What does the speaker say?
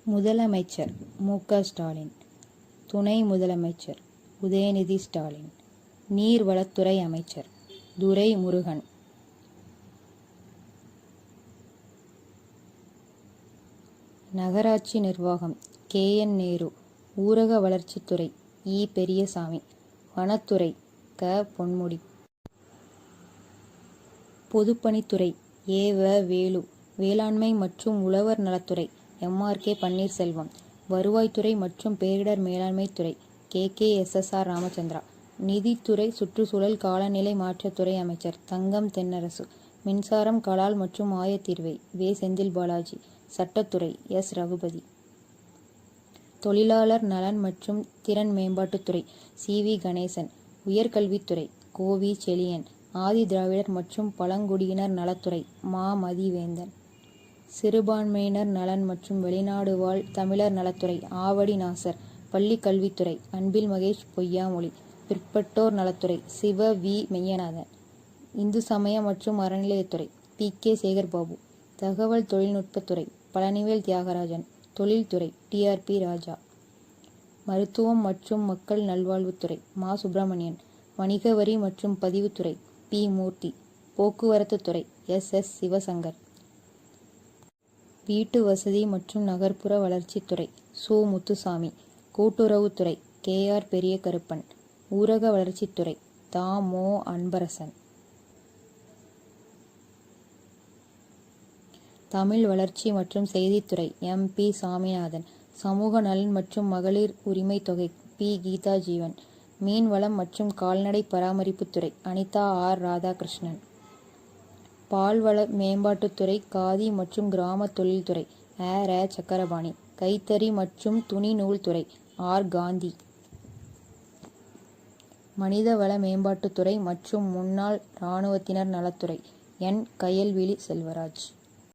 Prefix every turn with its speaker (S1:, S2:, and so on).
S1: முதலமைச்சர் மு.க. ஸ்டாலின், துணை முதலமைச்சர் உதயநிதி ஸ்டாலின், நீர்வளத்துறை அமைச்சர் துரைமுருகன், நகராட்சி நிர்வாகம் கே.என். நேரு, ஊரக வளர்ச்சித்துறை இ. பெரியசாமி, வனத்துறை க. பொன்முடி, பொதுப்பணித்துறை ஏ. வ. வேலு, வேளாண்மை மற்றும் உழவர் நலத்துறை எம்.ஆர்.கே. பன்னீர்செல்வம், வருவாய்த்துறை மற்றும் பேரிடர் மேலாண்மை துறை கே.எஸ்.எஸ்.ஆர். ராமச்சந்திரா, நிதித்துறை சுற்றுச்சூழல் காலநிலை மாற்றத்துறை அமைச்சர் தங்கம் தென்னரசு, மின்சாரம் கலால் மற்றும் ஆயத்தீர்வை வே. செந்தில் பாலாஜி, சட்டத்துறை எஸ். ரகுபதி, தொழிலாளர் நலன் மற்றும் திறன் மேம்பாட்டுத்துறை சி. வி. கணேசன், உயர்கல்வித்துறை கோ. வி. செழியன், ஆதி திராவிடர் மற்றும் பழங்குடியினர் நலத்துறை மா. மதிவேந்தன், சிறுபான்மையினர் நலன் மற்றும் வெளிநாடு வாழ் தமிழர் நலத்துறை ஆவடி நாசர், பள்ளிக் கல்வித்துறை அன்பில் மகேஷ் பொய்யாமொழி, பிற்பட்டோர் நலத்துறை சிவ. வி. மெய்யநாதன், இந்து சமய மற்றும் அறநிலையத்துறை பி. கே. சேகர்பாபு, தகவல் தொழில்நுட்பத்துறை பழனிவேல் தியாகராஜன், தொழில்துறை டி. ஆர். பி. ராஜா, மருத்துவம் மற்றும் மக்கள் நல்வாழ்வுத்துறை மா. சுப்பிரமணியன், வணிக வரி மற்றும் பதிவுத்துறை பி. மூர்த்தி, போக்குவரத்துத்துறை எஸ். எஸ். சிவசங்கர், வீட்டு வசதி மற்றும் நகர்ப்புற வளர்ச்சித்துறை சு. முத்துசாமி, கூட்டுறவுத்துறை கே. ஆர். பெரியகருப்பன், ஊரக வளர்ச்சித்துறை தா. மோ. அன்பரசன், தமிழ் வளர்ச்சி மற்றும் செய்தித்துறை எம். பி. சாமிநாதன், சமூக நலன் மற்றும் மகளிர் உரிமை தொகை பி. கீதா ஜீவன், மீன்வளம் மற்றும் கால்நடை பராமரிப்புத்துறை அனிதா ஆர். ராதாகிருஷ்ணன், பால்வள மேம்பாட்டுத்துறை காதி மற்றும் கிராம தொழில்துறை அ. ர. சக்கரபாணி, கைத்தறி மற்றும் துணி நூல்துறை ஆர். காந்தி, மனிதவள மேம்பாட்டுத்துறை மற்றும் முன்னாள் இராணுவத்தினர் நலத்துறை என். கயல்விழி செல்வராஜ்.